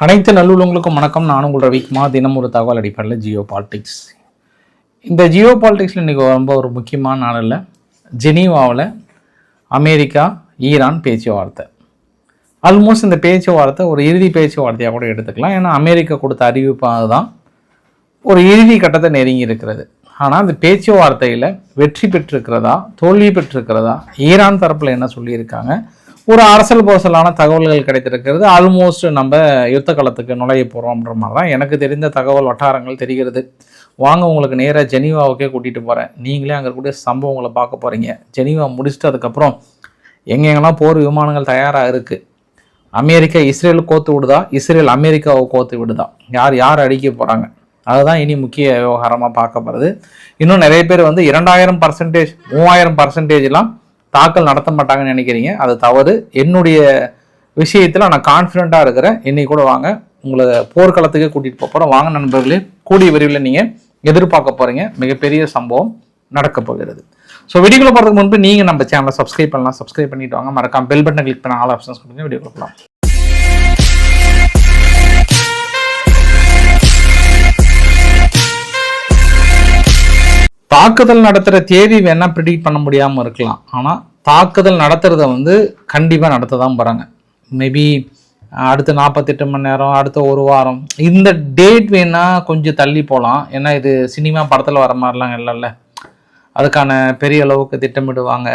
அனைத்து நல்லுள்ளவங்களுக்கும் வணக்கம். நான் உங்கள் ரவிக்குமார். தினம் ஒரு தகவல் அடிப்படையில் ஜியோ பாலிடிக்ஸ். இந்த ஜியோ பாலிடிக்ஸில் இன்றைக்கி ரொம்ப ஒரு முக்கியமான நாளில் ஜெனீவாவில் அமெரிக்கா ஈரான் பேச்சுவார்த்தை. ஆல்மோஸ்ட் இந்த பேச்சுவார்த்தை ஒரு இறுதி பேச்சுவார்த்தையாக கூட எடுத்துக்கலாம். ஏன்னா அமெரிக்கா கொடுத்த அறிவிப்பாக தான் ஒரு இறுதி கட்டத்தை நெருங்கி இருக்கிறது. ஆனால் அந்த பேச்சுவார்த்தையில் வெற்றி பெற்றிருக்கிறதா தோல்வி பெற்றிருக்கிறதா, ஈரான் தரப்பில் என்ன சொல்லியிருக்காங்க, ஒரு அரசல் போசலான தகவல்கள் கிடைத்திருக்கிறது. ஆல்மோஸ்ட் நம்ம யுத்த களத்துக்கு நுழைய போகிறோம்ன்ற மாதிரி தான் எனக்கு தெரிந்த தகவல் வட்டாரங்கள் தெரிகிறது. வாங்க, உங்களுக்கு நேராக ஜெனீவாவுக்கே கூட்டிகிட்டு போகிறேன். நீங்களே அங்கே இருக்கக்கூடிய சம்பவங்களை பார்க்க போகிறீங்க. ஜெனீவா முடிச்சுட்டு அதுக்கப்புறம் எங்கெங்கெல்லாம் போர் விமானங்கள் தயாராக இருக்குது, அமெரிக்கா இஸ்ரேல் கோத்து விடுதா, இஸ்ரேல் அமெரிக்காவை கோத்து விடுதா, யார் அடிக்க போகிறாங்க, அதுதான் இனி முக்கிய விவகாரமாக பார்க்கப்படுது. இன்னும் நிறைய பேர் 2000%, 3000%லாம் தாக்கல் நடத்த மாட்டாங்கன்னு நினைக்கிறீங்க. அது தவறு. என்னுடைய விஷயத்தில் நான் கான்ஃபிடென்ட்டாக இருக்கிறேன். இன்னைக்கு கூட வாங்க, உங்களை போர்க்களத்துக்கே கூட்டிகிட்டு போகிறோம். வாங்க நண்பர்களே, கூடிய விரைவில் நீங்கள் எதிர்பார்க்க போகிறீங்க. மிகப்பெரிய சம்பவம் நடக்க போகிறது. ஸோ வீடியோக்குள்ள போகிறதுக்கு முன்பு நீங்கள் நம்ம சேனலை சப்ஸ்கிரைப் பண்ணலாம். சப்ஸ்கிரைப் பண்ணிட்டு வாங்க. மறக்காம பெல் பட்டனை கிளிக் பண்ண ஆல் ஆப்ஷன்ஸ் கொடுங்க. வீடியோ கொடுக்கலாம். தாக்குதல் நடத்துகிற தேதி வேணால் ப்ரிடிக்ட் பண்ண முடியாமல் இருக்கலாம். ஆனால் தாக்குதல் நடத்துகிறத கண்டிப்பாக நடத்த தான் போகிறாங்க. மேபி அடுத்த 48 மணி நேரம், அடுத்த ஒரு வாரம், இந்த டேட் வேணால் கொஞ்சம் தள்ளி போகலாம். ஏன்னா இது சினிமா படத்தில் வர மாதிரிலாம் இல்லைல்ல. அதுக்கான பெரிய அளவுக்கு திட்டமிடுவாங்க.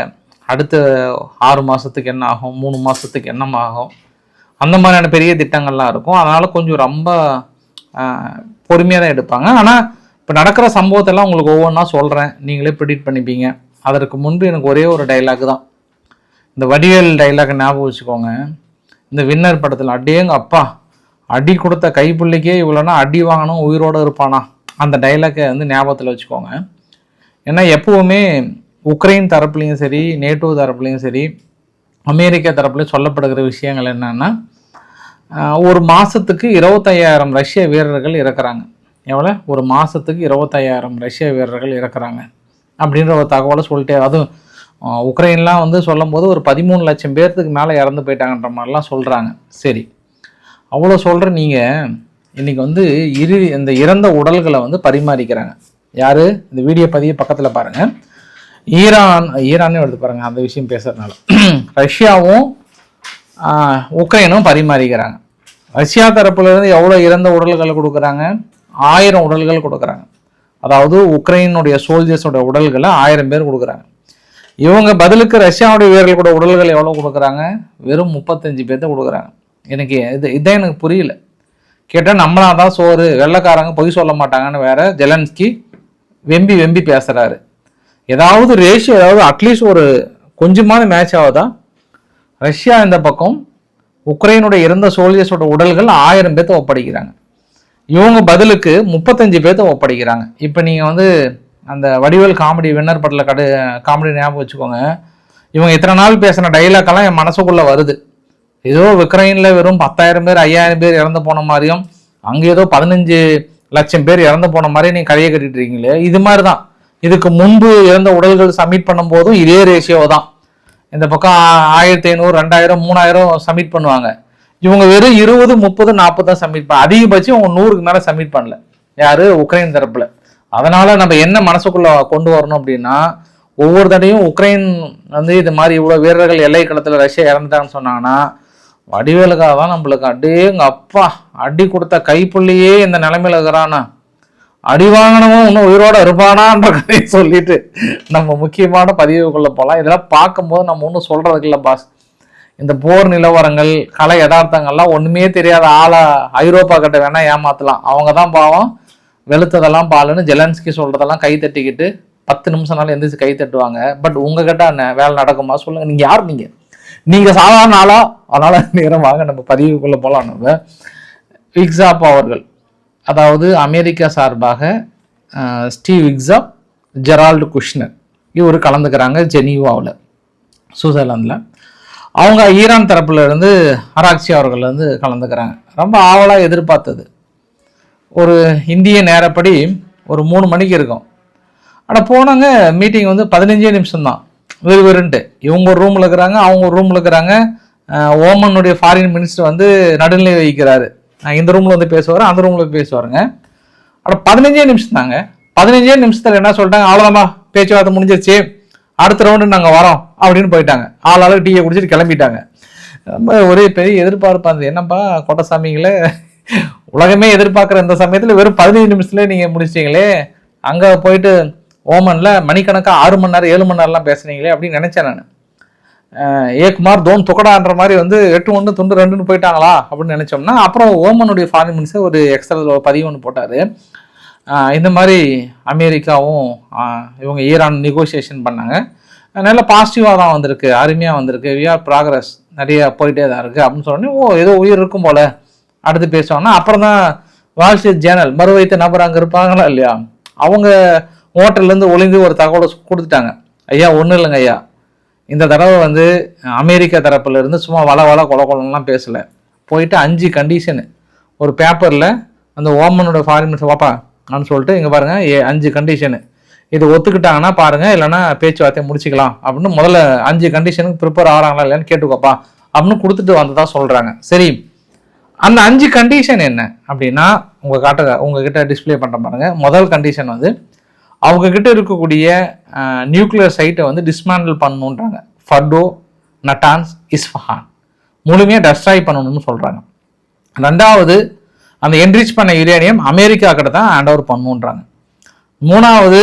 அடுத்த 6 மாதத்துக்கு என்ன ஆகும், 3 மாதத்துக்கு என்ன ஆகும், அந்த மாதிரியான பெரிய திட்டங்கள்லாம் இருக்கும். அதனால் கொஞ்சம் ரொம்ப பொறுமையாக தான் எடுப்பாங்க. ஆனால் இப்போ நடக்கிற சம்பவத்தெல்லாம் உங்களுக்கு ஒவ்வொன்றா சொல்கிறேன், நீங்களே ப்ரிடிக்ட் பண்ணிப்பீங்க. அதற்கு முன்பு எனக்கு ஒரே ஒரு டைலாக் தான், இந்த வடிவேல் டைலாக் ஞாபகம் வச்சுக்கோங்க. இந்த வின்னர் படத்தில் அடியேங்க அப்பா, அடி கொடுத்த கைப்புள்ளிக்கே இவ்வளோனா அடி வாங்கணும், உயிரோடு இருப்பானா, அந்த டைலாக்கை ஞாபகத்தில் வச்சுக்கோங்க. ஏன்னா எப்போவுமே உக்ரைன் தரப்புலையும் சரி, நேட்டோ தரப்புலையும் சரி, அமெரிக்கா தரப்புலையும் சொல்லப்படுகிற விஷயங்கள் என்னென்னா, ஒரு மாதத்துக்கு 25,000 ரஷ்ய வீரர்கள் இறக்குறாங்க. எவ்வளோ? ஒரு மாதத்துக்கு 25,000 ரஷ்ய வீரர்கள் இறக்குறாங்க அப்படின்ற ஒரு தகவலை சொல்லிட்டே, அதுவும் உக்ரைன்லாம் சொல்லும் போது ஒரு 13 லட்சம் பேர்த்துக்கு மேலே இறந்து போயிட்டாங்கன்ற மாதிரிலாம் சொல்கிறாங்க. சரி, அவ்வளோ சொல்கிற நீங்கள் இன்றைக்கி இந்த இறந்த உடல்களை பரிமாறிக்கிறாங்க. யார்? இந்த வீடியோ பதிவு பக்கத்தில் பாருங்கள். ஈரானே எடுத்து பாருங்கள். அந்த விஷயம் பேசுகிறதுனால ரஷ்யாவும் உக்ரைனும் பரிமாறிக்கிறாங்க. ரஷ்யா தரப்புலேருந்து எவ்வளோ இறந்த உடல்களை கொடுக்குறாங்க? 1000 உடல்கள் கொடுக்குறாங்க. அதாவது உக்ரைனுடைய சோல்ஜர்ஸோட உடல்களை 1000 பேர் கொடுக்குறாங்க. இவங்க பதிலுக்கு ரஷ்யாவுடைய வீரர்களோட உடல்கள் எவ்வளோ கொடுக்குறாங்க? வெறும் 35 பேர்த்த கொடுக்குறாங்க. எனக்கு இதான் எனக்கு புரியல. கேட்டால் நம்மளாதான் சோறு, வெள்ளைக்காரங்க பொய் சொல்ல மாட்டாங்கன்னு வேற ஜெலன்ஸ்கி வெம்பி பேசுகிறாரு. ஏதாவது ரேஷியோ, ஏதாவது அட்லீஸ்ட் ஒரு கொஞ்சமாவது மேட்ச் ஆகுதா? ரஷ்யா இந்த பக்கம் உக்ரைனுடைய இறந்த சோல்ஜர்ஸோட உடல்கள் 1000 பேர்த்த ஒப்படைக்கிறாங்க. இவங்க பதிலுக்கு 35 பேர்த்த ஒப்படைக்கிறாங்க. இப்போ நீங்கள் அந்த வடிவேல் காமெடி வின்னர் படத்தில் காமெடி ஞாபகம் வச்சுக்கோங்க. இவங்க இத்தனை நாள் பேசின டைலாக்கெல்லாம் என் மனசுக்குள்ளே வருது. ஏதோ உக்ரைனில் வெறும் 10,000 பேர் 5,000 பேர் இறந்து போன மாதிரியும், அங்கே ஏதோ 15 லட்சம் பேர் இறந்து போன மாதிரியும் நீங்கள் கதையை கட்டிட்டு இருக்கீங்களே. இது மாதிரி தான் இதுக்கு முன்பு இறந்த உடல்கள் சப்மிட் பண்ணும்போதும் இதே ரேஷியோ தான். இந்த பக்கம் 1500, 2000, 3000 சப்மிட் பண்ணுவாங்க. இவங்க வெறும் 20, 30, 40 தான் சப்மிட் பண்ண. அதிகபட்சம் அவங்க 100க்கு மேலே சப்மிட் பண்ணல. யாரு? உக்ரைன் தரப்புல. அதனால நம்ம என்ன மனசுக்குள்ள கொண்டு வரணும் அப்படின்னா, ஒவ்வொரு தடையும் உக்ரைன் இது மாதிரி இவ்வளோ வீரர்கள் எல்லை களத்தில் ரஷ்யா இறந்துட்டாங்கன்னு சொன்னாங்கன்னா, வடிவேலுக்காக தான் நம்மளுக்கு அடேங்க அப்பா, அடி கொடுத்த கைப்புள்ளியே இந்த நிலைமையில இருக்கிறானா, அடி வாங்கினவன் இன்னும் உயிரோட இருப்பானான்ற கதையை சொல்லிட்டு நம்ம முக்கியமான பதிவுக்குள்ள போகலாம். இதெல்லாம் பார்க்கும்போது நம்ம ஒன்றும் சொல்றதுக்கு இல்லை பாஸ். இந்த போர் நிலவரங்கள், கலை யதார்த்தங்கள்லாம் ஒன்றுமே தெரியாத ஆளா ஐரோப்பா கிட்ட வேணா ஏமாத்தலாம். அவங்க தான் பாவம் வெளுத்ததெல்லாம் பாலுன்னு ஜெலன்ஸ்கி சொல்றதெல்லாம் கை தட்டிக்கிட்டு 10 நிமிஷம்னாலும் எந்திரிச்சு கை தட்டுவாங்க. பட் உங்ககிட்ட என்ன வேலை நடக்குமா சொல்லுங்க. நீங்க யார்? நீங்க சாதாரண ஆளா? அதனால நேரம் வாங்க நம்ம பதிவுக்குள்ள போகலாம். நம்ம விக்ஸாப் அவர்கள், அதாவது அமெரிக்கா சார்பாக ஸ்டீவ் விக்ஸாப், ஜெரால்டு குஷ்னர் இவர் கலந்துக்கிறாங்க ஜெனீவாவில், சுவிட்சர்லாந்தில். அவங்க ஈரான் தரப்புல இருந்து அராக்சி அவர்கள் கலந்துக்கிறாங்க. ரொம்ப ஆவலாக எதிர்பார்த்தது. ஒரு இந்திய நேரப்படி ஒரு 3 மணிக்கு இருக்கும். ஆனால் போனாங்க. மீட்டிங் 15 நிமிஷம் தான், வெறுன்ட்டு. இவங்க ஒரு ரூமில் இருக்கிறாங்க, அவங்க ஒரு ரூமில் இருக்கிறாங்க. ஓமனுடைய ஃபாரின் மினிஸ்டர் நடுநிலை வகிக்கிறாரு. இந்த ரூமில் வந்து பேசுவார், அந்த ரூமில் பேசுவாருங்க. ஆனால் 15 நிமிஷம் தாங்க. 15 நிமிஷத்தில் என்ன சொல்லிட்டாங்க, அவ்வளோதாம்மா பேச்சுவார்த்தை முடிஞ்சிருச்சு, அடுத்த ரவுண்டு நாங்கள் வரோம் அப்படின்னு போயிட்டாங்க. ஆளாளுக்கு டீயை குடிச்சிட்டு கிளம்பிட்டாங்க. ரொம்ப ஒரே பெரிய எதிர்பார்ப்பு அந்த என்னப்பா கொட்டசாமிங்களே, உலகமே எதிர்பார்க்குற இந்த சமயத்தில் வெறும் 15 நிமிஷத்துலேயே நீங்கள் முடிச்சிட்டீங்களே, அங்கே போயிட்டு ஓமனில் மணிக்கணக்காக 6 மணி நேரம் 7 மணி நேரம்லாம் பேசுனீங்களே அப்படின்னு நினச்சேன் நான். ஏக்குமார் தோன் துக்கடான்ற மாதிரி வந்து 8-1 துண்டு 2ன்னு போயிட்டாங்களா அப்படின்னு நினச்சோம்னா, அப்புறம் ஓமனுடைய ஃபாரின் மினிஸ்டர் ஒரு எக்ஸ்ட்ரா பதிவு ஒன்று போட்டார். இந்த மாதிரி அமெரிக்காவும் இவங்க ஈரான் நெகோசியேஷன் பண்ணாங்க, நல்ல பாசிட்டிவாக தான் வந்திருக்கு, அருமையாக வந்திருக்கு, வி ஆர் ப்ராக்ரஸ், நிறைய போயிட்டே தான் இருக்குது அப்படின்னு சொன்னோடனே ஓ ஏதோ உயிர் இருக்கும் போல் அடுத்து பேசுவாங்கன்னா, அப்புறம் தான் வால் ஸ்ட்ரீட் ஜேர்னல் மறுவைத்த நபர் அங்கே இருப்பாங்களா இல்லையா, அவங்க ஹோட்டல்லேருந்து ஒளிந்து ஒரு தகவலை கொடுத்துட்டாங்க. ஐயா ஒன்றும் இல்லைங்க ஐயா, இந்த தடவை வந்து அமெரிக்கா தரப்புல இருந்து சும்மா வள கொலலாம் பேசலை, போயிட்டு 5 கண்டிஷனு ஒரு பேப்பரில் அந்த ஓமனோட ஃபாரின் மினிஸ்டர் வாப்பா அப்படின்னு சொல்லிட்டு இங்கே பாருங்கள் 5 கண்டிஷனு, இது ஒத்துக்கிட்டாங்கன்னா பாருங்கள், இல்லைன்னா பேச்சுவார்த்தையை முடிச்சிக்கலாம் அப்படின்னு முதல்ல 5 கண்டிஷனுக்கு ப்ரிப்பேர் ஆகிறாங்களா இல்லைன்னு கேட்டுக்கோப்பா அப்படின்னு கொடுத்துட்டு வந்ததா சொல்கிறாங்க. சரி, அந்த 5 கண்டிஷன் என்ன அப்படின்னா உங்ககிட்ட டிஸ்பிளே பண்ணுற பாருங்க. முதல் கண்டிஷன் வந்து அவங்க கிட்ட இருக்கக்கூடிய நியூக்ளியர் சைட்டை வந்து டிஸ்மேண்டில் பண்ணணுன்றாங்க. ஃபர்டோ, நட்டான்ஸ், இஸ்ஃபஹான் முழுமையாக டெஸ்ட்ராய் பண்ணணும்னு சொல்கிறாங்க. ரெண்டாவது, அந்த என்ரிச் பண்ண யுரேனியம் அமெரிக்கா கிட்ட தான் ஹேண்ட் ஓவர் பண்ணணுன்றாங்க. மூணாவது,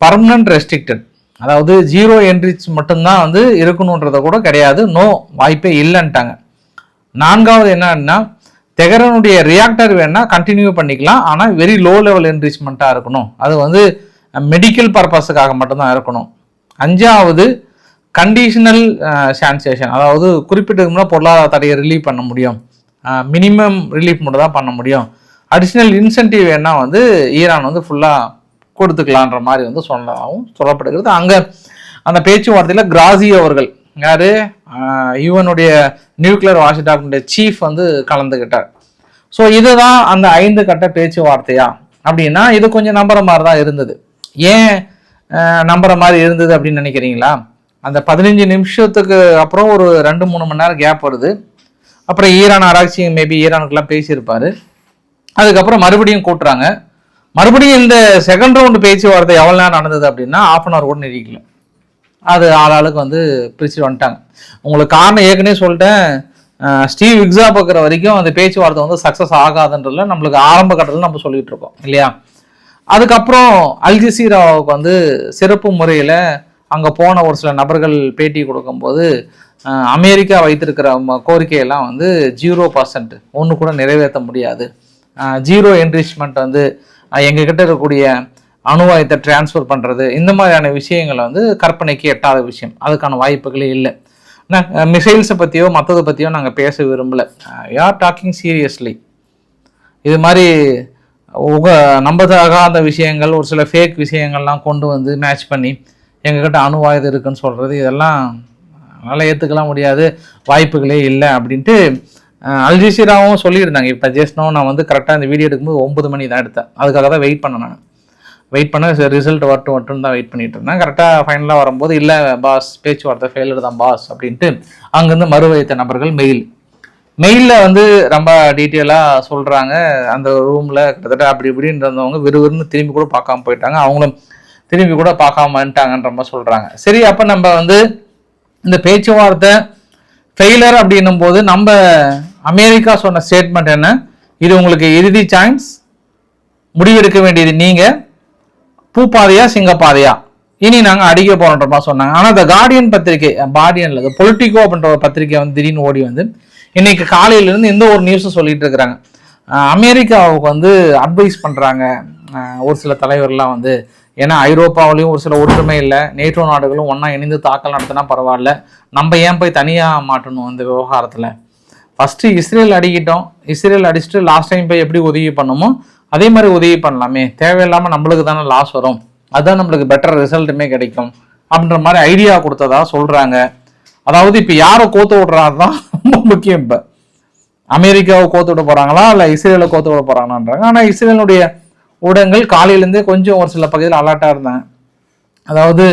பர்மனன்ட் ரெஸ்ட்ரிக்டட், அதாவது 0 என்ரிச் மட்டும்தான் வந்து இருக்கணுன்றத கூட கிடையாது, நோ வாய்ப்பே இல்லைன்ட்டாங்க. நான்காவது என்னன்னா, தெஹரானுடைய ரியாக்டர் வேணா கண்டினியூ பண்ணிக்கலாம், ஆனால் வெரி லோ லெவல் என்ரிச்மெண்ட்டாக இருக்கணும், அது வந்து மெடிக்கல் பர்பஸுக்காக மட்டும்தான் இருக்கணும். அஞ்சாவது, கண்டிஷனல் சான்சேஷன், அதாவது குறிப்பிட்ட பொருளாதார தடையை ரிலீவ் பண்ண முடியும், மினிமம் ரிலீஃப் மட்டும் தான் பண்ண முடியும், அடிஷ்னல் இன்சென்டிவ் வேணா வந்து ஈரான் வந்து ஃபுல்லாக கொடுத்துக்கலான்ற மாதிரி வந்து சொல்லப்படுகிறது. அங்கே அந்த பேச்சுவார்த்தையில் கிராசி அவர்கள், யார் யுஎனுடைய நியூக்ளியர் வாஷிடாக்னுடைய சீஃப் வந்து கலந்துக்கிட்டார். ஸோ இதுதான் அந்த 5 கட்ட பேச்சுவார்த்தையா அப்படின்னா இது கொஞ்சம் நம்புற மாதிரி தான் இருந்தது. ஏன் நம்புற மாதிரி இருந்தது அப்படின்னு நினைக்கிறீங்களா? அந்த 15 நிமிஷத்துக்கு அப்புறம் ஒரு 2-3 மணி நேரம் கேப் வருது. அப்புறம் ஈரான் ஆராய்ச்சி மேபி ஈரானுக்குலாம் பேசியிருப்பாரு. அதுக்கப்புறம் மறுபடியும் கூட்டுறாங்க. மறுபடியும் இந்த செகண்ட் ரவுண்டு பேச்சுவார்த்தை எவ்வளோ நேரம் நடந்தது அப்படின்னா 1/2 hour கூட நிற்கல. அது ஆளாளுக்கு வந்து பிரிச்சுட்டு வந்துட்டாங்க. உங்களுக்கு காரணம் ஏற்கனவே சொல்லிட்டேன், ஸ்டீவ் விக்ஸா பார்க்குற வரைக்கும் அந்த பேச்சுவார்த்தை வந்து சக்ஸஸ் ஆகாதுன்றதுல நம்மளுக்கு ஆரம்ப கட்டத்தில் நம்ம சொல்லிட்டு இருக்கோம் இல்லையா. அதுக்கப்புறம் அல் ஜசீராவுக்கு வந்து சிறப்பு முறையில் அங்கே போன ஒரு சில நபர்கள் பேட்டி கொடுக்கும்போது அமெரிக்கா வைத்திருக்கிற கோரிக்கையெல்லாம் வந்து 0% ஒன்று கூட நிறைவேற்ற முடியாது, 0 என்ரிச்மெண்ட் வந்து எங்ககிட்ட இருக்கக்கூடிய அணுவாயத்தை டிரான்ஸ்ஃபர் பண்ணுறது, இந்த மாதிரியான விஷயங்களை வந்து கற்பனைக்கு எட்டாத விஷயம், அதுக்கான வாய்ப்புகளே இல்லை. மிசைல்ஸை பற்றியோ மற்றதை பற்றியோ நாங்கள் பேச விரும்பலை, யார் டாக்கிங் சீரியஸ்லி. இது மாதிரி நம்பதகாத விஷயங்கள், ஒரு சில ஃபேக் விஷயங்கள்லாம் கொண்டு வந்து மேட்ச் பண்ணி எங்ககிட்ட அணுவாயுதம் இருக்குன்னு சொல்கிறது, இதெல்லாம் நல்லா ஏற்றுக்கலாம் முடியாது, வாய்ப்புகளே இல்லை அப்படின்ட்டு அல் ஜசீராவும் சொல்லியிருந்தாங்க. இப்போ ஜஸ்ட் நான் வந்து கரெக்டாக இந்த வீடியோ எடுக்கும்போது 9 மணி தான் எடுத்தேன், அதுக்காக தான் வெயிட் பண்ண ரிசல்ட் வரட்டும் தான் வெயிட் பண்ணிட்டு இருந்தேன். கரெக்டாக ஃபைனலாக வரும்போது இல்லை பாஸ் பேச்சுவார்த்தை ஃபெயிலர் தான் பாஸ் அப்படின்ட்டு அங்கேருந்து மறுவைத்த நபர்கள் மெயிலில் வந்து ரொம்ப டீட்டெயிலாக சொல்கிறாங்க. அந்த ரூமில் கிட்டத்தட்ட அப்படி இப்படின்னு இருந்தவங்க விறுவிறுன்னு திரும்பி கூட பார்க்காம போயிட்டாங்க, அவங்களும் திரும்பி கூட பார்க்காம வந்துட்டாங்கன்ற மாதிரி சொல்கிறாங்க. சரி, அப்போ நம்ம வந்து இந்த பேச்சுவார்த்தை ஃபெயிலர் அப்படின்னும் போது நம்ம அமெரிக்கா சொன்ன ஸ்டேட்மெண்ட் என்ன, இது உங்களுக்கு இறுதி சான்ஸ், முடிவெடுக்க வேண்டியது நீங்கள், பூப்பாதையா சிங்கப்பாதையா, இனி நாங்கள் அடிக்க போறோன்ற மாதிரி சொன்னாங்க. ஆனால் இந்த கார்டியன் பத்திரிகை, பார்டியன்ல பொலிட்டிகோ அப்படின்ற ஒரு பத்திரிகை வந்து திடீர்னு ஓடி வந்து இன்னைக்கு காலையிலேருந்து எந்த ஒரு நியூஸும் சொல்லிட்டு இருக்கிறாங்க. அமெரிக்காவுக்கு வந்து அட்வைஸ் பண்ணுறாங்க ஒரு சில தலைவர்லாம் வந்து, ஏன்னா ஐரோப்பாவிலையும் ஒரு சில ஒற்றுமை இல்லை, நேட்டோ நாடுகளும் ஒன்றா இணைந்து தாக்கல் நடத்தினா பரவாயில்ல, நம்ம ஏன் போய் தனியாக மாட்டணும் இந்த விவகாரத்தில், ஃபஸ்ட்டு இஸ்ரேல் அடிக்கிட்டோம், இஸ்ரேல் அடிச்சுட்டு லாஸ்ட் டைம் போய் எப்படி உதவி பண்ணுமோ அதே மாதிரி உதவி பண்ணலாமே, தேவையில்லாமல் நம்மளுக்கு தானே லாஸ் வரும், அதுதான் நம்மளுக்கு பெட்டர் ரிசல்ட்டுமே கிடைக்கும் அப்படின்ற மாதிரி ஐடியா கொடுத்ததா சொல்கிறாங்க. அதாவது இப்போ யாரை கோத்து விடுறாரு தான் ரொம்ப முக்கியம். இப்போ அமெரிக்காவை கோத்து விட போகிறாங்களா இல்லை இஸ்ரேலை கோத்து விட போகிறாங்கன்றாங்க. ஆனால் இஸ்ரேலுடைய ஊடகங்கள் காலையிலேருந்தே கொஞ்சம் ஒரு சில பகுதியில் அலர்ட்டாக இருந்தாங்க. அதாவது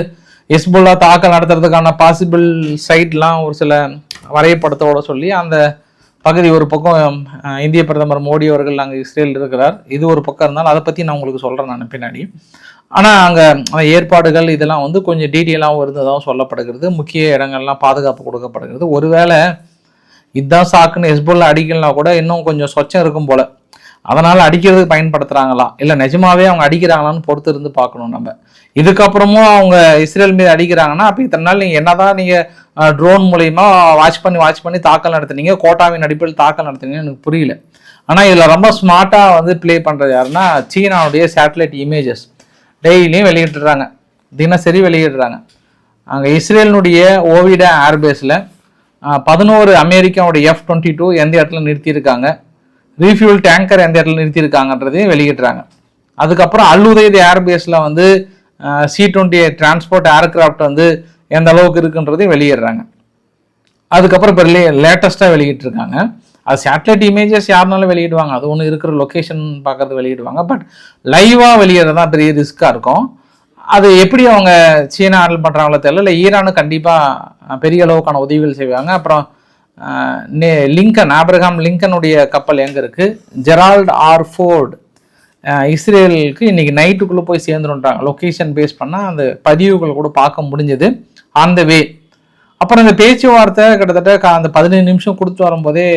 ஹெஸ்புல்லா தாக்கல் நடத்துறதுக்கான பாசிபிள் சைட்லாம் ஒரு சில வரைபடத்தோட சொல்லி அந்த பகுதி ஒரு பக்கம் இந்திய பிரதமர் மோடி அவர்கள் அங்கே இஸ்ரேல் இருக்கிறார், இது ஒரு பக்கம் இருந்தாலும் அதை பற்றி நான் உங்களுக்கு சொல்கிறேன் நான் பின்னாடி. ஆனால் அங்கே ஏற்பாடுகள் இதெல்லாம் வந்து கொஞ்சம் டீட்டெயிலாகவும் இருந்ததாகவும் சொல்லப்படுகிறது. முக்கிய இடங்கள்லாம் பாதுகாப்பு கொடுக்கப்படுகிறது. ஒருவேளை இதுதான் சாக்குன்னு ஹெஸ்புல்லா அடிக்கலாம் கூட இன்னும் கொஞ்சம் சொச்சம் இருக்கும் போல, அதனால் அடிக்கிறதுக்கு பயன்படுத்துகிறாங்களா இல்லை நிஜமாவே அவங்க அடிக்கிறாங்களான்னு பொறுத்து இருந்து பார்க்கணும் நம்ம. இதுக்கப்புறமும் அவங்க இஸ்ரேல் மீது அடிக்கிறாங்கன்னா அப்போ இத்தனை நாள் நீங்கள் என்னதான் நீங்கள் ட்ரோன் மூலயமா வாட்ச் பண்ணி தாக்கல் நடத்துனீங்க, கோட்டாவின் அடிப்படையில் தாக்கல் நடத்துனீங்கன்னு எனக்கு புரியல. ஆனால் இதில் ரொம்ப ஸ்மார்ட்டாக வந்து ப்ளே பண்ணுறது யாருன்னா சீனாவுடைய சேட்டலைட் இமேஜஸ் டெய்லியும் வெளியிட்டுறாங்க, தினசரி வெளியிடுறாங்க. அங்கே இஸ்ரேலினுடைய ஓவிடா ஏர்பேஸில் 11 அமெரிக்காவுடைய F-22 எந்த இடத்துல நிறுத்தியிருக்காங்க, ரீஃபியூல் டேங்கர் எந்த இடத்துல நிறுத்தியிருக்காங்கன்றதையும் வெளியிடுறாங்க. அதுக்கப்புறம் அல்-உதைத் ஏர்பேஸில் வந்து C-20 டிரான்ஸ்போர்ட் ஏர்கிராஃப்ட் வந்து எந்த அளவுக்கு இருக்குன்றதையும் வெளியிடுறாங்க. அதுக்கப்புறம் இப்போ லேட்டஸ்ட்டாக வெளியிட்டிருக்காங்க. அது சேட்டலைட் இமேஜஸ் யாருனாலும் வெளியிடுவாங்க, அது ஒன்று இருக்கிற லொக்கேஷன் பார்க்கறது வெளியிடுவாங்க. பட் லைவாக வெளியிடுறது தான் பெரிய ரிஸ்க்காக இருக்கும். அது எப்படி அவங்க சீனா ஹேண்டில் பண்ணுறாங்களோ தெரியல. இல்லை ஈரானு கண்டிப்பாக பெரிய அளவுக்கான உதவிகள் செய்வாங்க. அப்புறம் ஆப்ரஹாம் லிங்கனுடைய கப்பல் எங்கே இருக்குது, ஜெரால்ட் ஆர் ஃபோர்டு இஸ்ரேலுக்கு இன்றைக்கி நைட்டுக்குள்ளே போய் சேர்ந்துருன்றாங்க. லொக்கேஷன் பேஸ் பண்ணால் அந்த பதிவுகள் கூட பார்க்க முடிஞ்சது ஆன் த வே. அப்புறம் இந்த பேச்சுவார்த்தை கிட்டத்தட்ட அந்த 15 நிமிஷம் கொடுத்து வரும்போதே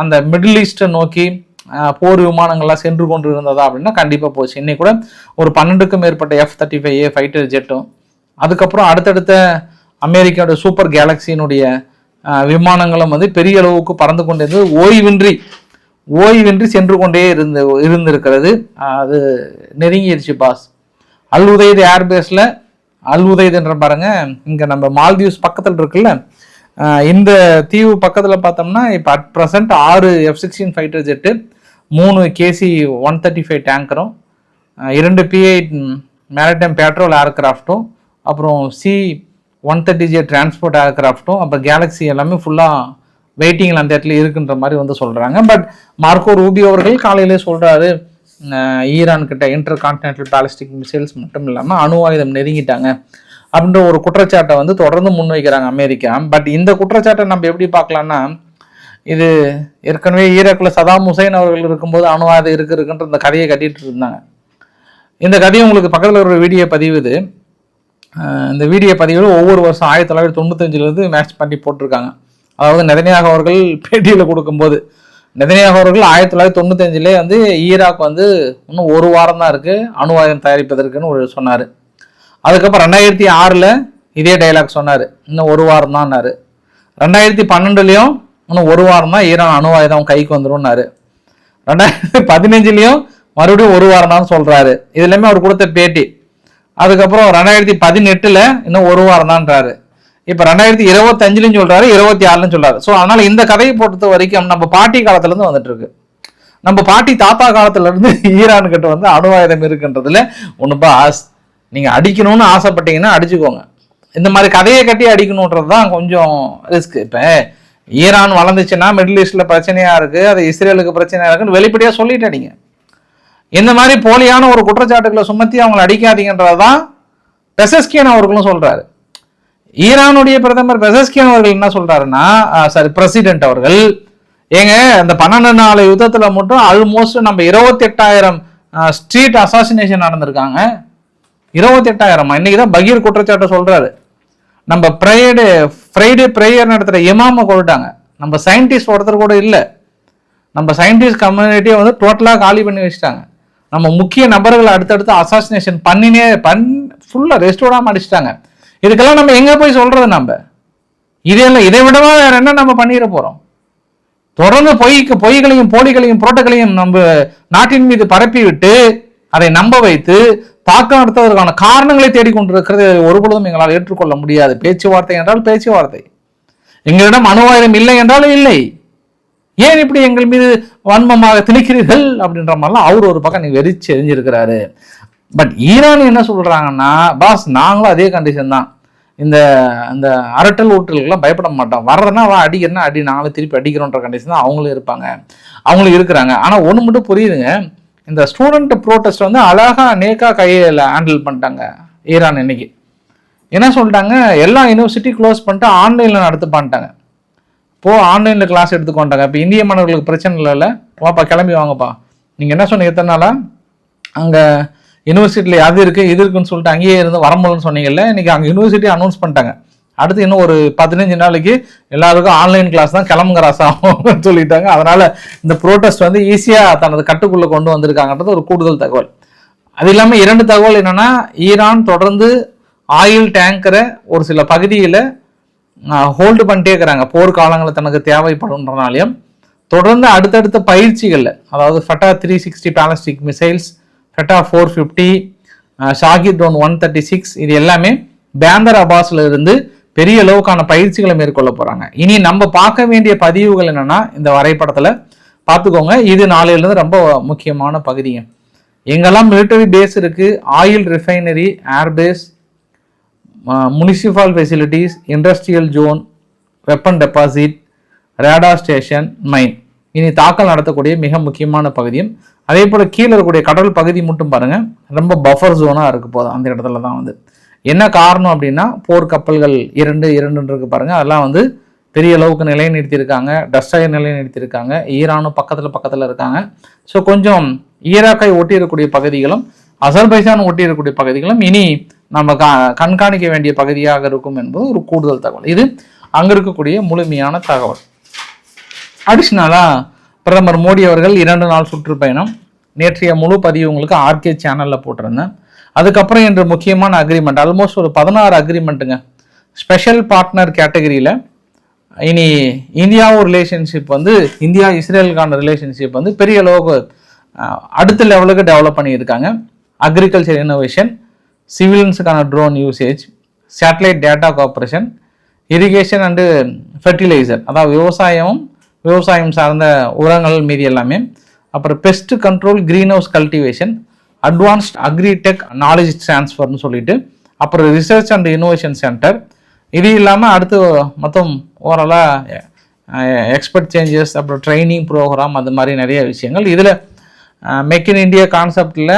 அந்த மிடில் ஈஸ்ட்டை நோக்கி போர் விமானங்கள்லாம் சென்று கொண்டு இருந்ததா அப்படின்னா கண்டிப்பாக போச்சு. இன்னைக்கு கூட ஒரு 12க்கும் மேற்பட்ட F-35A ஃபைட்டர் ஜெட்டும், அதுக்கப்புறம் அடுத்தடுத்த அமெரிக்காவோட சூப்பர் கேலக்சியினுடைய விமானங்களும் வந்து பெரிய அளவுக்கு பறந்து கொண்டே இருந்து ஓய்வின்றி சென்று கொண்டே இருந்திருக்கிறது. அது நெருங்கிடுச்சு பாஸ். அல்-உதைத் ஏர்பேஸில் அல்-உதைத் என்ற பாருங்க, இங்கே நம்ம மால்தீவ்ஸ் பக்கத்தில் இருக்குல்ல, இந்த தீவு பக்கத்தில் பார்த்தோம்னா இப்போ at present 6 F-16 fighter jet, 3 KC-135 டேங்கரும், 2 P-8 மேரிடைம் பேட்ரோல் ஏர்கிராஃப்டும், அப்புறம் C-130J டிரான்ஸ்போர்ட் ஏர்கிராஃப்டும், அப்புறம் கேலக்ஸி எல்லாமே ஃபுல்லாக வெயிட்டிங்கில் அந்த இடத்துல இருக்குன்ற மாதிரி வந்து சொல்கிறாங்க. பட் மார்க்கோ ரூபியோ அவர்கள் காலையிலே சொல்கிறாரு, ஈரான் கிட்ட இன்டர் கான்டினென்டல் பேலிஸ்டிக் மிசைல்ஸ் மட்டும் இல்லாமல் அணு ஆயுதம் நெருங்கிட்டாங்க அப்படின்ற ஒரு குற்றச்சாட்டை வந்து தொடர்ந்து முன்வைக்கிறாங்க அமெரிக்கா. பட் இந்த குற்றச்சாட்டை நம்ம எப்படி பார்க்கலாம்னா, இது ஏற்கனவே ஈராக்கில் சதாம் ஹுசைன் அவர்கள் இருக்கும்போது அணு ஆயுதம் இருக்குன்ற இந்த கதையை கட்டிட்டு இருந்தாங்க. இந்த கதையை உங்களுக்கு பக்கத்தில் ஒரு வீடியோ பதிவுது. இந்த வீடியோ பதிவில் ஒவ்வொரு வருஷம் 1995 மேட்ச் பண்ணி போட்டிருக்காங்க. அதாவது நெதன்யாகு அவர்கள் பேட்டியில் கொடுக்கும்போது, நெதன்யாகு அவர்கள் 1995 வந்து ஈராக் வந்து இன்னும் ஒரு வாரம் தான் இருக்குது அணு ஆயுதம் தயாரிப்பதற்குன்னு சொன்னார். அதுக்கப்புறம் 2006 இதே டைலாக் சொன்னார், இன்னும் ஒரு வாரம் தான்னாரு. 2012 இன்னும் ஒரு வாரம் தான் ஈரான் அணு ஆயுதம் கைக்கு வந்துடும்னாரு. 2015 மறுபடியும் ஒரு வாரம் தான் சொல்கிறாரு. இது எல்லாமே அவர் கொடுத்த பேட்டி. அதுக்கப்புறம் 2018 இன்னும் ஒரு வாரம் தான்றாரு. இப்போ 2025 சொல்கிறாரு, 26 சொல்கிறாரு. ஸோ அதனால் இந்த கதையை பொறுத்த வரைக்கும் நம்ம பாட்டி காலத்துலேருந்து வந்துட்டு இருக்கு. நம்ம பாட்டி தாத்தா காலத்துலேருந்து ஈரான்கிட்ட வந்து அணு ஆயுதம் இருக்குன்றதுல ஒன்றுப்பா நீங்கள் அடிக்கணும்னு ஆசைப்பட்டீங்கன்னா அடிச்சுக்கோங்க. இந்த மாதிரி கதையை கட்டி அடிக்கணுன்றது தான் கொஞ்சம் ரிஸ்க். இப்போ ஈரான் வளர்ந்துச்சுன்னா மிடில் ஈஸ்டில் பிரச்சனையாக இருக்குது, அது இஸ்ரேலுக்கு பிரச்சனையாக இருக்குன்னு வெளிப்படையாக சொல்லிட்டு அடிங்க. இந்த மாதிரி போலியான ஒரு குற்றச்சாட்டுகளை சுமத்தி அவங்களை அடிக்காதீங்கன்றது தான் பெசஸ்கியன் அவர்களும் சொல்கிறாரு. ஈரானுடைய பிரதமர் பெசஸ்கியன் அவர்கள் என்ன சொல்கிறாருன்னா, பிரசிடென்ட் அவர்கள், ஏங்க இந்த 12 நாள் யுத்தத்தில் மட்டும் ஆல்மோஸ்ட் நம்ம 28,000 ஸ்ட்ரீட் அசாசினேஷன் நடந்திருக்காங்க. 28,000. இன்னைக்கு தான் பகீர் குற்றச்சாட்டை சொல்றாரு. நம்ம ஃப்ரைடே ப்ரேயர் நடத்துகிற இமாமை கொண்டுட்டாங்க. நம்ம சயின்டிஸ்ட் ஒருத்தர் கூட இல்லை. நம்ம சயின்டிஸ்ட் கம்யூனிட்டியை வந்து டோட்டலாக காலி பண்ணி வச்சுட்டாங்க. நம்ம முக்கிய நபர்களை அடுத்தடுத்து அசாசினேஷன் ஃபுல்லாக ரெஸ்ட் விடாமல் அடிச்சிட்டாங்க. இதுக்கெல்லாம் நம்ம எங்கே போய் சொல்றது? நம்ம இதை விடவா வேற என்ன நம்ம பண்ணிட போகிறோம்? தொடர்ந்து பொய்களையும் போலிகளையும் புரோட்டங்களையும் நம்ம நாட்டின் மீது பரப்பி விட்டு அதை நம்ப வைத்து தாக்கம் நடத்துவதற்கான காரணங்களை தேடிக்கொண்டிருக்கிறது ஒருபொழுதும் எங்களால் ஏற்றுக்கொள்ள முடியாது. பேச்சுவார்த்தை என்றால் பேச்சுவார்த்தை, எங்களிடம் அணு ஆயுதம் இல்லை என்றால் இல்லை. ஏன் இப்படி எங்கள் மீது வன்மமாக திணிக்கிறீர்கள் அப்படின்ற மாதிரிலாம் அவர் ஒரு பக்கம் நீங்க வெறிச்சு எரிஞ்சிருக்கிறாரு. பட் ஈரான் என்ன சொல்றாங்கன்னா, பாஸ் நாங்களும் அதே கண்டிஷன் தான், இந்த அரட்டல் ஊட்டலுக்கெல்லாம் பயப்பட மாட்டோம், வர்றதுனா வா, அடிக்கிறனா அடி, நாங்களும் திருப்பி அடிக்கிறோன்ற கண்டிஷன் தான் அவங்களும் இருப்பாங்க, அவங்களும் இருக்கிறாங்க. ஆனால் ஒன்று மட்டும் புரியுதுங்க, இந்த ஸ்டூடெண்ட் ப்ரோட்டஸ்ட் வந்து அழகா நேக்கா கையில் ஹேண்டில் பண்ணிட்டாங்க ஈரான். இன்னைக்கு என்ன சொல்லிட்டாங்க, எல்லா யூனிவர்சிட்டி க்ளோஸ் பண்ணிட்டு ஆன்லைனில் நடத்து பண்ணிட்டாங்க. இப்போது ஆன்லைனில் கிளாஸ் எடுத்துக்கொண்டாங்க. இப்போ இந்திய மாணவர்களுக்கு பிரச்சனை இல்லைல்ல, வாப்பா கிளம்பி வாங்கப்பா, நீங்கள் என்ன சொன்னீங்க எத்தனை நாளா அங்கே யூனிவர்சிட்டியில் அது இருக்குது இது இருக்குன்னு சொல்லிட்டு அங்கேயே இருந்து வரமுடியலன்னு சொன்னீங்கல்ல, இன்றைக்கி அங்கே யூனிவர்சிட்டி அனௌன்ஸ் பண்ணிட்டாங்க. அடுத்து இன்னும் ஒரு 15 நாளைக்கு எல்லாருக்கும் ஆன்லைன் கிளாஸ் தான் கிளம்புங்கிறாசாகும் சொல்லிட்டாங்க. அதனால் இந்த ப்ரோட்டஸ்ட் வந்து ஈஸியாக தனது கட்டுக்குள்ளே கொண்டு வந்திருக்காங்கன்றது ஒரு கூடுதல் தகவல். அது இல்லாமல் 2 தகவல் என்னென்னா, ஈரான் தொடர்ந்து ஆயில் டேங்கரை ஒரு சில பகுதியில் ஹோல்டு பண்ணிட்டே இருக்கிறாங்க, போர்க்காலங்களில் தனக்கு தேவைப்படுன்றனாலையும். தொடர்ந்து அடுத்தடுத்த பயிற்சிகளில், அதாவது Fateh 360 ballistic missiles, Fateh 450, Shahed drone 136, இது எல்லாமே பேந்தர் அபாஸில் இருந்து பெரிய அளவுக்கான பயிற்சிகளை மேற்கொள்ள போகிறாங்க. இனி நம்ம பார்க்க வேண்டிய பதிவுகள் என்னென்னா, இந்த வரைபடத்தில் பார்த்துக்கோங்க, இது நாளையிலேருந்து ரொம்ப முக்கியமான பகுதிங்க. எங்கெல்லாம் மிலிட்டரி பேஸ் இருக்குது, oil refinery, airbase, municipal facilities, industrial zone, weapon deposit, radar station, mine, இனி தாக்கல் நடத்தக்கூடிய மிக முக்கியமான பகுதியும். அதே போல் கீழே இருக்கக்கூடிய கடல் பகுதி மட்டும் பாருங்கள், ரொம்ப பஃபர் ஜோனாக இருக்க போதும். அந்த இடத்துல தான் வந்து என்ன காரணம் அப்படின்னா, போர்க்கப்பல்கள் 2 இருக்கு பாருங்கள், அதெல்லாம் வந்து பெரிய அளவுக்கு நிலைநிறுத்தியிருக்காங்க, டஸ்ட்ராயர் நிலைநிறுத்தியிருக்காங்க, ஈரானும் பக்கத்தில் இருக்காங்க. ஸோ கொஞ்சம் ஈராக்கை ஒட்டி இருக்கக்கூடிய பகுதிகளும் அசர்பைஜான் ஒட்டி இருக்கக்கூடிய பகுதிகளும் இனி நம்ம கண்காணிக்க வேண்டிய பகுதியாக இருக்கும் என்பது ஒரு கூடுதல் தகவல். இது அங்கே இருக்கக்கூடிய முழுமையான தகவல். அடிஷ்னலாக பிரதமர் மோடி அவர்கள் 2 நாள் சுற்றுப்பயணம், நேற்றைய முழு பதிவு உங்களுக்கு ஆர்கே சேனலில் போட்டிருந்தேன். அதுக்கப்புறம் இன்று முக்கியமான அக்ரிமெண்ட், ஆல்மோஸ்ட் ஒரு 16 அக்ரிமெண்ட்டுங்க. ஸ்பெஷல் பார்ட்னர் கேட்டகரியில் இனி இந்தியாவும் ரிலேஷன்ஷிப் வந்து, இந்தியா இஸ்ரேலுக்கான ரிலேஷன்ஷிப் வந்து பெரிய அளவுக்கு அடுத்த லெவலுக்கு டெவலப் பண்ணியிருக்காங்க. அக்ரிகல்ச்சர் இன்னோவேஷன், சிவிலியன்ஸுக்கான drone usage, satellite data cooperation, irrigation and fertiliser, அதாவது விவசாயம் சார்ந்த உரங்கள் மீதி எல்லாமே, அப்புறம் pest control, greenhouse cultivation, advanced agritech knowledge ட்ரான்ஸ்ஃபர்னு சொல்லிட்டு, அப்புறம் ரிசர்ச் அண்ட் இன்னோவேஷன் சென்டர். இது இல்லாமல் அடுத்து மொத்தம் ஓவராலாக எக்ஸ்பர்ட் சேஞ்சஸ், அப்புறம் ட்ரைனிங் ப்ரோக்ராம், அது மாதிரி நிறைய விஷயங்கள். இதில் மேக் இன் இந்தியா கான்செப்டில்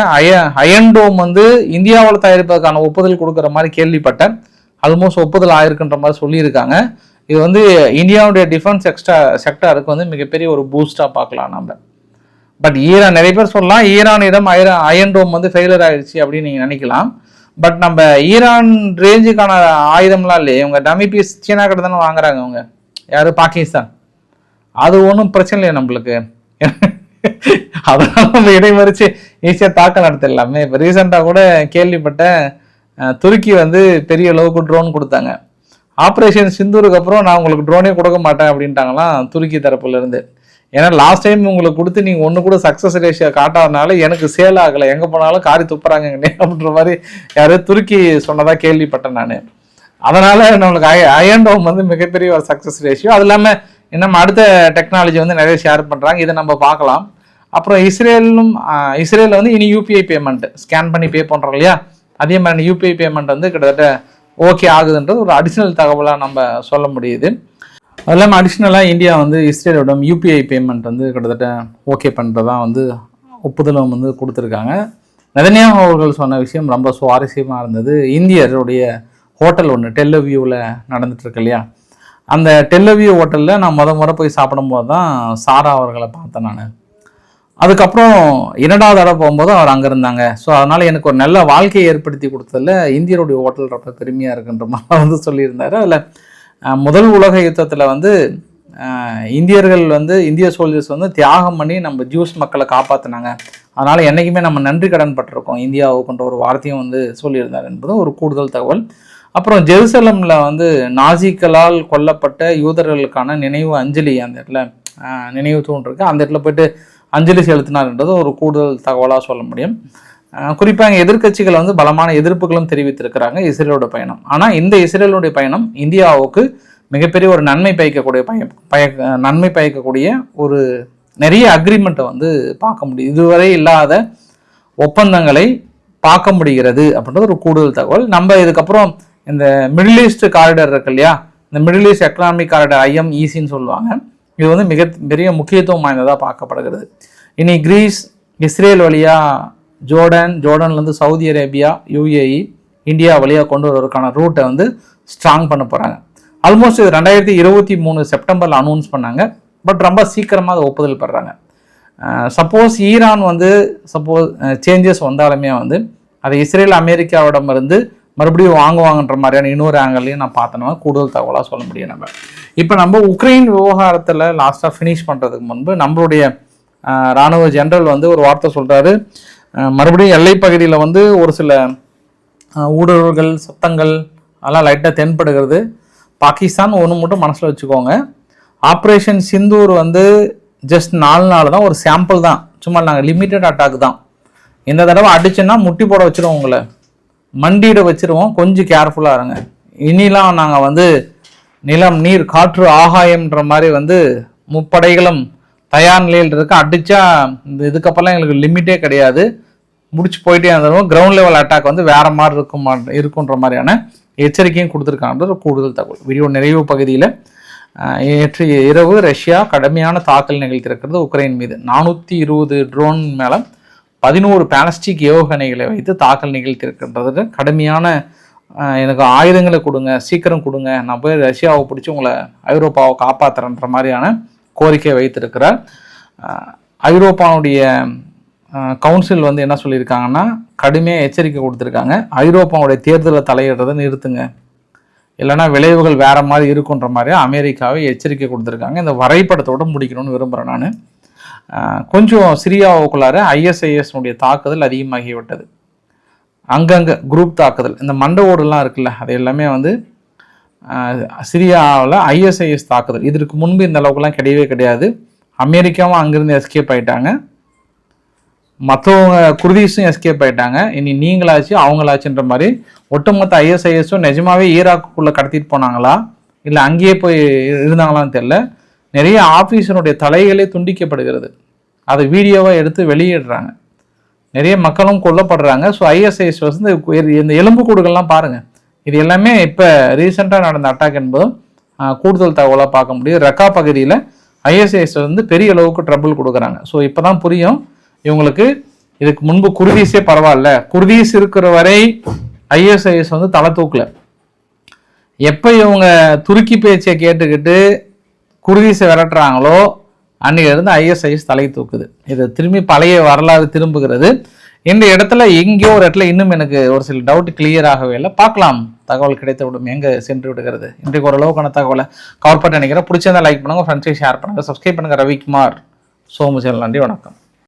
அயன் டோம் வந்து இந்தியாவில் தயாரிப்பதற்கான ஒப்புதல் கொடுக்குற மாதிரி கேள்விப்பட்டேன். ஆல்மோஸ்ட் ஒப்புதல் ஆயிருக்குன்ற மாதிரி சொல்லியிருக்காங்க. இது வந்து இந்தியாவுடைய டிஃபென்ஸ் செக்டருக்கு வந்து மிகப்பெரிய ஒரு பூஸ்டாக பார்க்கலாம் நம்ம. பட் ஈரான், நிறைய பேர் சொல்லலாம் ஈரானிடம் அயன் டோம் வந்து ஃபெயிலியர் ஆயிடுச்சு அப்படின்னு நீங்கள் நினைக்கலாம். பட் நம்ம ஈரான் ரேஞ்சுக்கான ஆயுதம்லாம் இல்லையே, இவங்க டமி பீஸ் சீனா கிட்ட தானே வாங்குறாங்க. அவங்க யார், பாகிஸ்தான். அது ஒன்றும் பிரச்சனை இல்லையா நம்மளுக்கு, அதெல்லாம் நம்ம இடைமறிச்சு ஈஸியாக தாக்கல் நடத்திடலாமே. இப்போ ரீசெண்டாக கூட கேள்விப்பட்டேன், துருக்கி வந்து பெரிய அளவுக்கு ட்ரோன் கொடுத்தாங்க. ஆப்ரேஷன் சிந்தூருக்கு அப்புறம் நான் உங்களுக்கு ட்ரோனே கொடுக்க மாட்டேன் அப்படின்ட்டாங்களாம் துருக்கி தரப்புலேருந்து. ஏன்னா லாஸ்ட் டைம் உங்களுக்கு கொடுத்து நீங்கள் ஒன்று கூட சக்ஸஸ் ரேஷியோ காட்டாதனால எனக்கு சேல் ஆகலை, எங்கே போனாலும் காரி துப்புறாங்க அப்படின்ற மாதிரி யாரும் துருக்கி சொன்னதாக கேள்விப்பட்டேன் நான். அதனால் நம்மளுக்கு அயன் டோம் வந்து மிகப்பெரிய ஒரு சக்ஸஸ் ரேஷியோ. அது இல்லாமல் இன்னும் அடுத்த டெக்னாலஜி வந்து நிறைய ஷேர் பண்ணுறாங்க, இதை நம்ம பார்க்கலாம். அப்புறம் இஸ்ரேலில் வந்து இனி யூபிஐ பேமெண்ட் ஸ்கேன் பண்ணி பே பண்ணுறோம் இல்லையா, அதே மாதிரி யூபிஐ பேமெண்ட் வந்து கிட்டத்தட்ட ஓகே ஆகுதுன்றது ஒரு அடிஷ்னல் தகவலாக நம்ம சொல்ல முடியுது. அது இல்லாமல் அடிஷ்னலாக இந்தியா வந்து இஸ்ரேலோட யூபிஐ பேமெண்ட் வந்து கிட்டத்தட்ட ஓகே பண்ணுறதான் வந்து ஒப்புதலும் வந்து கொடுத்துருக்காங்க. நெதன்யாஹூ அவர்கள் சொன்ன விஷயம் ரொம்ப சுவாரஸ்யமாக இருந்தது. இந்தியருடைய ஹோட்டல் ஒன்று டெல்லவியூவில் நடந்துட்டுருக்கு இல்லையா, அந்த டெல்லவியூ ஹோட்டலில் நான் முறை போய் சாப்பிடும்போது தான் சாரா அவர்களை பார்த்தேன் நான். அதுக்கப்புறம் 2வது தடவை போகும்போது அவர் அங்கே இருந்தாங்க. ஸோ அதனால் எனக்கு ஒரு நல்ல வாழ்க்கையை ஏற்படுத்தி கொடுத்ததில் இந்தியருடைய ஹோட்டல் ரொம்ப பெருமையாக இருக்குன்ற மாதிரி வந்து சொல்லியிருந்தார். அதில் முதல் உலக யுத்தத்தில் வந்து இந்தியர்கள் வந்து இந்திய சோல்ஜர்ஸ் வந்து தியாகம் பண்ணி நம்ம ஜூஸ் மக்களை காப்பாற்றினாங்க. அதனால் என்றைக்குமே நம்ம நன்றி கடன் பட்டிருக்கோம் இந்தியாவுக்குன்ற ஒரு வார்த்தையும் வந்து சொல்லியிருந்தார் என்பது ஒரு கூடுதல் தகவல். அப்புறம் ஜெருசலமில் வந்து நாசிக்களால் கொல்லப்பட்ட யூதர்களுக்கான நினைவு அஞ்சலி அந்த இடத்துல நினைவு தூண்டிருக்கு, அந்த இடத்துல போய்ட்டு அஞ்சலி செலுத்தினார்ன்றது ஒரு கூடுதல் தகவலாக சொல்ல முடியும். குறிப்பாக எதிர்க்கட்சிகள் வந்து பலமான எதிர்ப்புகளும் தெரிவித்திருக்கிறாங்க இஸ்ரேலோட பயணம். ஆனால் இந்த இஸ்ரேலுடைய பயணம் இந்தியாவுக்கு மிகப்பெரிய ஒரு நன்மை பயக்கக்கூடிய ஒரு நிறைய அக்ரிமெண்ட்டை வந்து பார்க்க முடியும், இதுவரை இல்லாத ஒப்பந்தங்களை பார்க்க முடிகிறது அப்படின்றது ஒரு கூடுதல் தகவல். நம்ம இதுக்கப்புறம் இந்த மிடில் ஈஸ்ட் காரிடர் இருக்கு இல்லையா, இந்த மிடில் ஈஸ்ட் எக்கனாமிக் காரிடர் IMECன்னு சொல்லுவாங்க, இது வந்து மிக பெரிய முக்கியத்துவம் வாய்ந்ததாக பார்க்கப்படுகிறது. இனி கிரீஸ், இஸ்ரேல் வழியாக ஜோர்டன்லேருந்து சவுதி அரேபியா, UAE, இந்தியா வழியாக கொண்டு வருவதற்கான ரூட்டை வந்து ஸ்ட்ராங் பண்ண போகிறாங்க. ஆல்மோஸ்ட் 2023 செப்டம்பரில் அனௌன்ஸ் பண்ணாங்க. பட் ரொம்ப சீக்கிரமாக அதை ஒப்புதல் பெறாங்க. சப்போஸ் ஈரான் வந்து சேஞ்சஸ் வந்தாலுமே வந்து அதை இஸ்ரேல் அமெரிக்காவிடம் இருந்து மறுபடியும் வாங்குவாங்கன்ற மாதிரியான இன்னொரு ஆங்கிள்லையும் நான் பார்த்தோன்னா கூடுதல் தகவலாக சொல்ல முடியும். இப்போ நம்ம உக்ரைன் விவகாரத்தில் லாஸ்ட்டாக ஃபினிஷ் பண்ணுறதுக்கு முன்பு நம்மளுடைய இராணுவ ஜெனரல் வந்து ஒரு வார்த்தை சொல்கிறாரு. மறுபடியும் எல்லை பகுதியில் வந்து ஒரு சில ஊடுருவல்கள் சத்தங்கள் அதெல்லாம் லைட்டாக தென்படுகிறது. பாகிஸ்தான் ஒன்று மட்டும் மனசில் வச்சுக்கோங்க, ஆப்ரேஷன் சிந்தூர் வந்து ஜஸ்ட் 4 நாள் தான், ஒரு சாம்பிள் தான், சும்மா நாங்கள் லிமிட்டட் அட்டாக் தான். இந்த தடவை அடிச்சுன்னா முட்டி போட வச்சுருவோம், உங்களை மண்டியிட வச்சுருவோம், கொஞ்சம் கேர்ஃபுல்லாக இருங்க. இனிலாம் நாங்கள் வந்து நிலம் நீர் காற்று ஆகாயம்ன்ற மாதிரி வந்து முப்படைகளும் தயார் நிலையில் இருக்க, அடித்தா இந்த இதுக்கப்புறம் எங்களுக்கு லிமிட்டே கிடையாது, முடிச்சு போயிட்டே இருந்தோம். கிரவுண்ட் லெவல் அட்டாக் வந்து வேறு மாதிரி இருக்குன்ற மாதிரியான எச்சரிக்கையும் கொடுத்துருக்காங்க. கூடுதல் தகவல் வீடியோ நிறைவு பகுதியில். நேற்று இரவு ரஷ்யா கடுமையான தாக்கல் நிகழ்த்திருக்கிறது உக்ரைன் மீது. 420 ட்ரோன் மேலே 11 பாலஸ்டிக் ஏவுகணைகளை வைத்து தாக்கல் நிகழ்த்திருக்கின்றது. கடுமையான எனக்கு ஆயுதங்களை கொடுங்க, சீக்கிரம் கொடுங்க, நான் போய் ரஷ்யாவை பிடிச்சி உங்களை ஐரோப்பாவை காப்பாற்றுறன்ற மாதிரியான கோரிக்கை வைத்திருக்கிறார். ஐரோப்பாவுடைய கவுன்சில் வந்து என்ன சொல்லியிருக்காங்கன்னா கடுமையாக எச்சரிக்கை கொடுத்துருக்காங்க. ஐரோப்பாவுடைய தேர்தலை தலையிடுறதை நிறுத்துங்க, இல்லைனா விளைவுகள் வேறு மாதிரி இருக்குன்ற மாதிரி அமெரிக்காவை எச்சரிக்கை கொடுத்துருக்காங்க. இந்த வரைபடத்தோடு முடிக்கணும்னு விரும்புகிறேன் நான். கொஞ்சம் சிரியாவுக்குள்ளார ஐஎஸ்ஐஎஸ்னுடைய தாக்குதல் அதிகமாகிவிட்டது. அங்கங்கே குரூப் தாக்குதல், இந்த மண்டை ஓடுலாம் இருக்குல்ல, அது எல்லாமே வந்து சிரியாவில் ஐஎஸ்ஐஎஸ் தாக்குதல். இதற்கு முன்பு இந்த அளவுக்குலாம் கிடையவே கிடையாது. அமெரிக்காவும் அங்கேருந்து எஸ்கேப் ஆகிட்டாங்க, மற்றவங்க குர்தீஸும் எஸ்கேப் ஆகிட்டாங்க. இனி நீங்களாச்சு அவங்களாச்சுன்ற மாதிரி ஒட்டுமொத்த ஐஎஸ்ஐஎஸும் நிஜமாவே ஈராக்குள்ளே கடத்திட்டு போனாங்களா இல்லை அங்கேயே போய் இருந்தாங்களான்னு தெரியல. நிறைய ஆஃபீஸருடைய தலைகளே துண்டிக்கப்படுகிறது, அதை வீடியோவாக எடுத்து வெளியிடுறாங்க. நிறைய மக்களும் கொல்லப்படுறாங்க. ஸோ ஐஎஸ்ஐஎஸ் வந்து இந்த எலும்புக்கூடுகள்லாம் பாருங்கள். இது எல்லாமே இப்போ ரீசெண்டாக நடந்த அட்டாக் என்பதும் கூடுதல் தகவலாக பார்க்க முடியும். ரக்கா பகுதியில் ஐஎஸ்ஐஎஸ் வந்து பெரிய அளவுக்கு ட்ரபிள் கொடுக்குறாங்க. ஸோ இப்போ தான் புரியும் இவங்களுக்கு. இதுக்கு முன்பு குர்தீஸே பரவாயில்ல, குர்தீஸ் இருக்கிற வரை ஐஎஸ்ஐஎஸ் வந்து தலை தூக்கல. எப்போ இவங்க துருக்கி பேச்சை கேட்டுக்கிட்டு குர்தீஸை விரட்டுறாங்களோ அன்னையிலிருந்து ஐஎஸ்ஐஎஸ் தலை தூக்குது. இது திரும்பி பழைய வரலாறு திரும்புகிறது. இந்த இடத்துல எங்கேயோ ஒரு இடத்துல இன்னும் எனக்கு ஒரு சில டவுட் கிளியர் ஆகவே இல்லை. பார்க்கலாம், தகவல் கிடைத்த விடும் எங்கே சென்று விடுகிறது. இன்றைக்கு ஓரளவுக்கான தகவலை கவர் பண்ண நினைக்கிறேன். பிடிச்சிருந்தா லைக் பண்ணுங்கள், ஃப்ரெண்ட்ஸை ஷேர் பண்ணுங்கள், சப்ஸ்கிரைப் பண்ணுங்கள். ரவிக்குமார் சோமு சேனல். நன்றி, வணக்கம்.